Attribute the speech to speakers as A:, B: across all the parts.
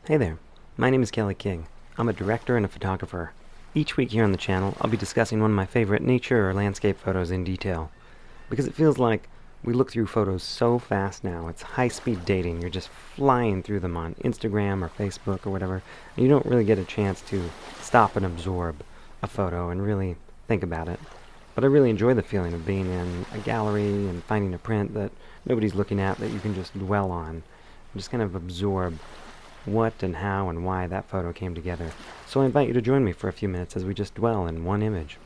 A: Hey there, my name is Kelly King. I'm a director and a photographer. Each week here on the channel, I'll be discussing one of my favorite nature or landscape photos in detail. Because it feels like we look through photos so fast now, it's high-speed dating. You're just flying through them on Instagram or Facebook or whatever, and you don't really get a chance to stop and absorb a photo and really think about it. But I really enjoy the feeling of being in a gallery and finding a print that nobody's looking at that you can just dwell on and just kind of absorb what and how and why that photo came together. So I invite you to join me for a few minutes as we just dwell in one image.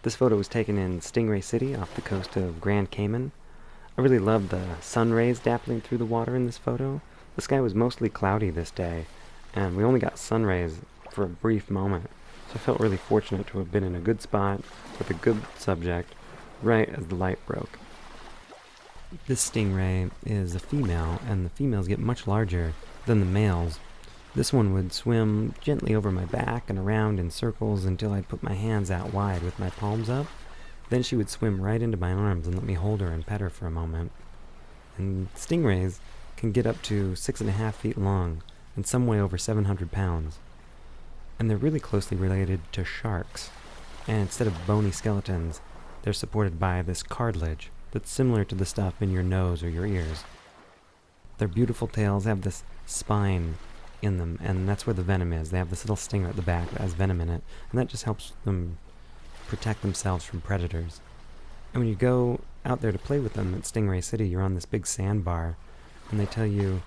A: This photo was taken in Stingray City off the coast of Grand Cayman. I really love the sun rays dappling through the water in this photo. The sky was mostly cloudy this day, and we only got sun rays for a brief moment. So I felt really fortunate to have been in a good spot with a good subject right as the light broke. This stingray is a female, and the females get much larger than the males. This one would swim gently over my back and around in circles until I'd put my hands out wide with my palms up. Then she would swim right into my arms and let me hold her and pet her for a moment. And stingrays can get up to 6.5 feet long and some weigh over 700 pounds. And they're really closely related to sharks. And instead of bony skeletons, they're supported by this cartilage that's similar to the stuff in your nose or your ears. Their beautiful tails have this spine in them, and that's where the venom is. They have this little stinger at the back that has venom in it, and that just helps them protect themselves from predators. And when you go out there to play with them at Stingray City, you're on this big sandbar, and they tell you,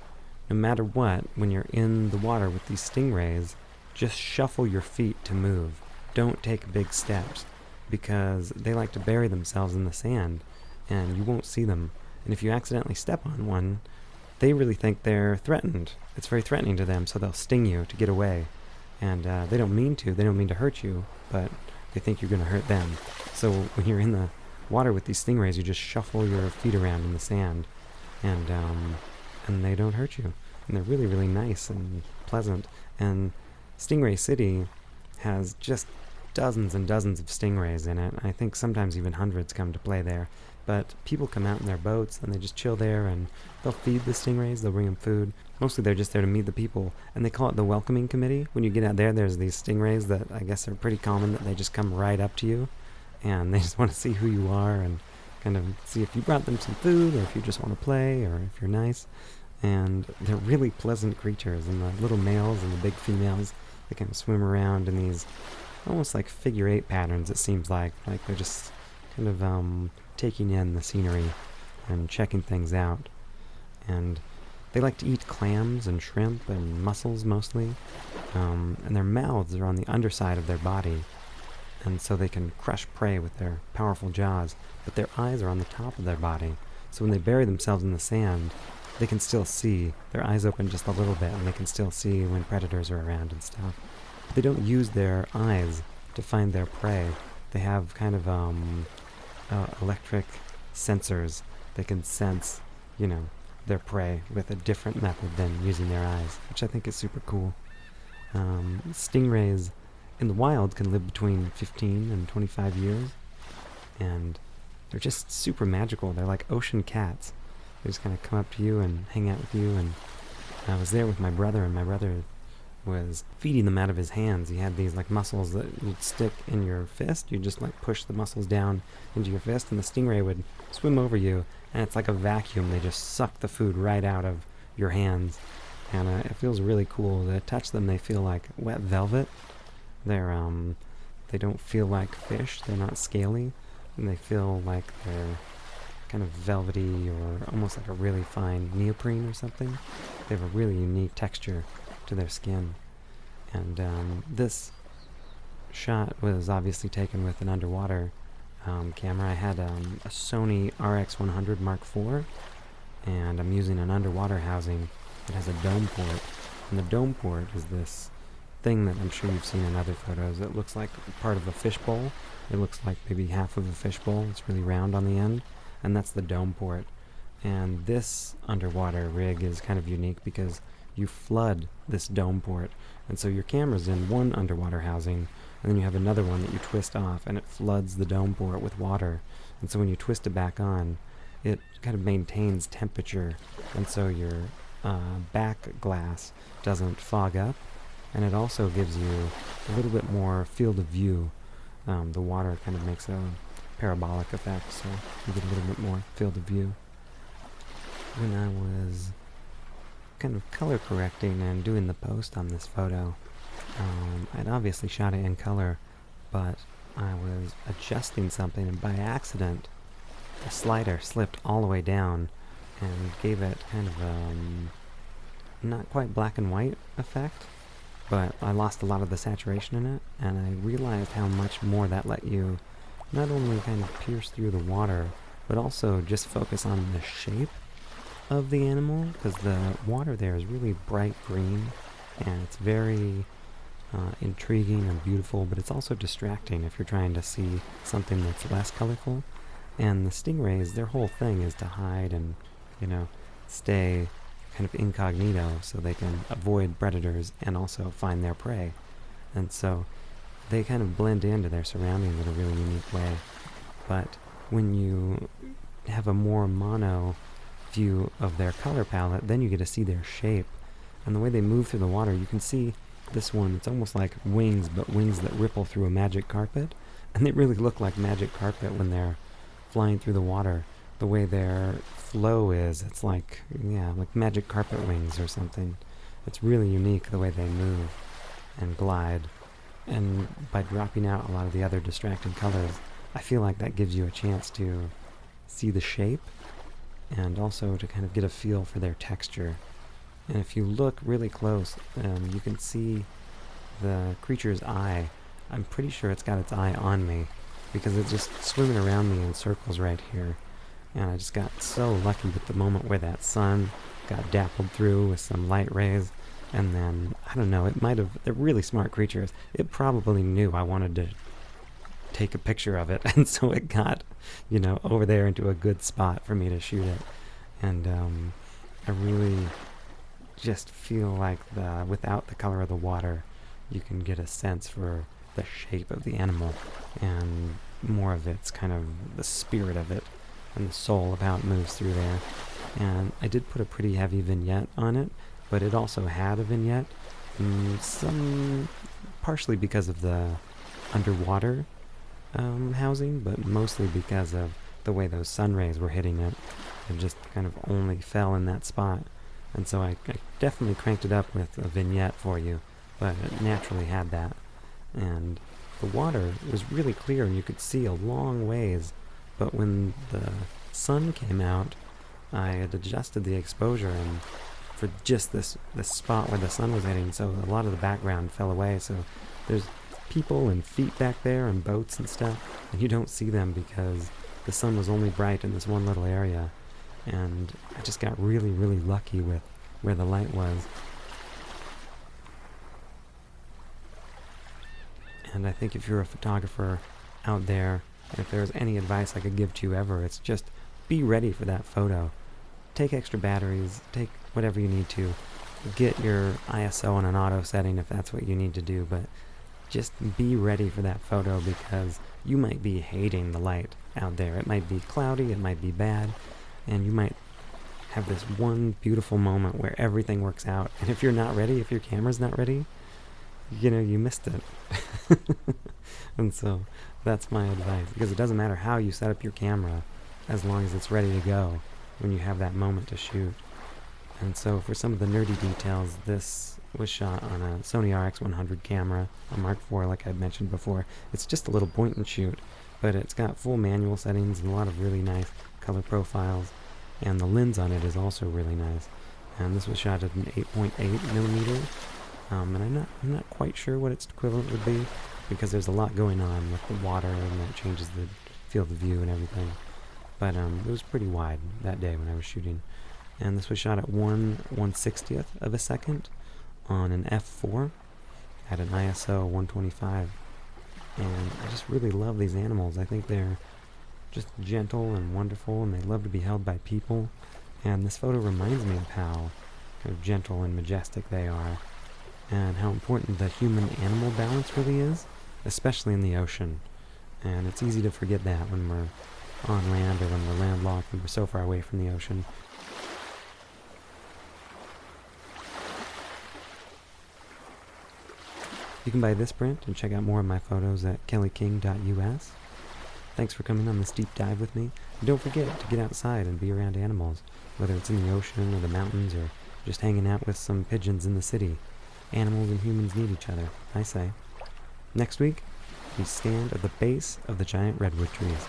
A: no matter what, when you're in the water with these stingrays, just shuffle your feet to move. Don't take big steps, because they like to bury themselves in the sand, and you won't see them. And if you accidentally step on one, they really think they're threatened. It's very threatening to them, so they'll sting you to get away. And they don't mean to hurt you, but they think you're going to hurt them. So when you're in the water with these stingrays, you just shuffle your feet around in the sand, and they don't hurt you. And they're really, really nice and pleasant. And Stingray City has just dozens and dozens of stingrays in it. I think sometimes even hundreds come to play there. But people come out in their boats and they just chill there, and they'll feed the stingrays, they'll bring them food. Mostly they're just there to meet the people, and they call it the welcoming committee. When you get out there, there's these stingrays that I guess are pretty common, that they just come right up to you, and they just want to see who you are and kind of see if you brought them some food, or if you just want to play, or if you're nice. And they're really pleasant creatures, and the little males and the big females, they kind of swim around in these almost like figure eight patterns, it seems like they're just kind of taking in the scenery and checking things out. And they like to eat clams and shrimp and mussels mostly, and their mouths are on the underside of their body, and so they can crush prey with their powerful jaws, but their eyes are on the top of their body, so when they bury themselves in the sand, they can still see. Their eyes open just a little bit, and they can still see when predators are around and stuff. But they don't use their eyes to find their prey. They have kind of electric sensors that can sense, their prey with a different method than using their eyes, which I think is super cool. Stingrays in the wild can live between 15 and 25 years, and they're just super magical. They're like ocean cats. They just kind of come up to you and hang out with you, and I was there with my brother, and my brother was feeding them out of his hands. He had these like muscles that you'd stick in your fist. You'd just like push the muscles down into your fist, and the stingray would swim over you, and it's like a vacuum. They just suck the food right out of your hands, and it feels really cool. To touch them, they feel like wet velvet. They don't feel like fish. They're not scaly, and they feel like they're kind of velvety or almost like a really fine neoprene or something. They have a really unique texture to their skin. And this shot was obviously taken with an underwater camera. I had a Sony RX100 Mark IV, and I'm using an underwater housing that has a dome port. And the dome port is this thing that I'm sure you've seen in other photos. It looks like part of a fishbowl. It looks like maybe half of a fishbowl. It's really round on the end, and that's the dome port. And this underwater rig is kind of unique because you flood this dome port, and so your camera's in one underwater housing, and then you have another one that you twist off, and it floods the dome port with water, and so when you twist it back on, it kind of maintains temperature, and so your back glass doesn't fog up, and it also gives you a little bit more field of view. The water kind of makes a parabolic effect, so you get a little bit more field of view. When I was kind of color correcting and doing the post on this photo, I'd obviously shot it in color, but I was adjusting something, and by accident the slider slipped all the way down and gave it kind of not quite black and white effect, but I lost a lot of the saturation in it, and I realized how much more that let you not only kind of pierce through the water, but also just focus on the shape of the animal, because the water there is really bright green, and it's very intriguing and beautiful, but it's also distracting if you're trying to see something that's less colorful. And the stingrays, their whole thing is to hide and, stay kind of incognito so they can avoid predators and also find their prey. And so they kind of blend into their surroundings in a really unique way. But when you have a more mono view of their color palette, then you get to see their shape. And the way they move through the water, you can see this one, it's almost like wings, but wings that ripple through a magic carpet. And they really look like magic carpet when they're flying through the water. The way their flow is, it's like magic carpet wings or something. It's really unique the way they move and glide. And by dropping out a lot of the other distracting colors, I feel like that gives you a chance to see the shape and also to kind of get a feel for their texture. And if you look really close, you can see the creature's eye. I'm pretty sure it's got its eye on me because it's just swimming around me in circles right here. And I just got so lucky with the moment where that sun got dappled through with some light rays. And then, I don't know, they're really smart creatures. It probably knew I wanted to take a picture of it. And so it got, over there into a good spot for me to shoot it. And I really just feel like without the color of the water, you can get a sense for the shape of the animal and more of its kind of the spirit of it and the soul of how it moves through there. And I did put a pretty heavy vignette on it, but it also had a vignette, partially because of the underwater housing, but mostly because of the way those sun rays were hitting it. It just kind of only fell in that spot. And so I definitely cranked it up with a vignette for you, but it naturally had that. And the water was really clear and you could see a long ways, but when the sun came out, I had adjusted the exposure and for just this spot where the sun was hitting, so a lot of the background fell away. So there's people and feet back there and boats and stuff, and you don't see them because the sun was only bright in this one little area. And I just got really, really lucky with where the light was. And I think if you're a photographer out there, and if there's any advice I could give to you ever, it's just be ready for that photo. Take extra batteries, take whatever you need to. Get your ISO on an auto setting if that's what you need to do, but just be ready for that photo because you might be hating the light out there. It might be cloudy, it might be bad, and you might have this one beautiful moment where everything works out. And if you're not ready, if your camera's not ready, you missed it. And so that's my advice, because it doesn't matter how you set up your camera as long as it's ready to go when you have that moment to shoot. And so for some of the nerdy details, this was shot on a Sony RX100 camera, a Mark IV like I'd mentioned before. It's just a little point and shoot, but it's got full manual settings and a lot of really nice color profiles, and the lens on it is also really nice. And this was shot at an 8.8 millimeter, and I'm not quite sure what its equivalent would be, because there's a lot going on with the water, and that changes the field of view and everything. But it was pretty wide that day when I was shooting. And this was shot at 1/160th of a second on an f4 at an ISO 125. And I just really love these animals. I think they're just gentle and wonderful, and they love to be held by people. And this photo reminds me of how kind of gentle and majestic they are, and how important the human-animal balance really is, especially in the ocean. And it's easy to forget that when we're on land or when we're landlocked and we're so far away from the ocean. You can buy this print and check out more of my photos at kellyking.us. Thanks for coming on this deep dive with me. And don't forget to get outside and be around animals, whether it's in the ocean or the mountains or just hanging out with some pigeons in the city. Animals and humans need each other, I say. Next week, we stand at the base of the giant redwood trees.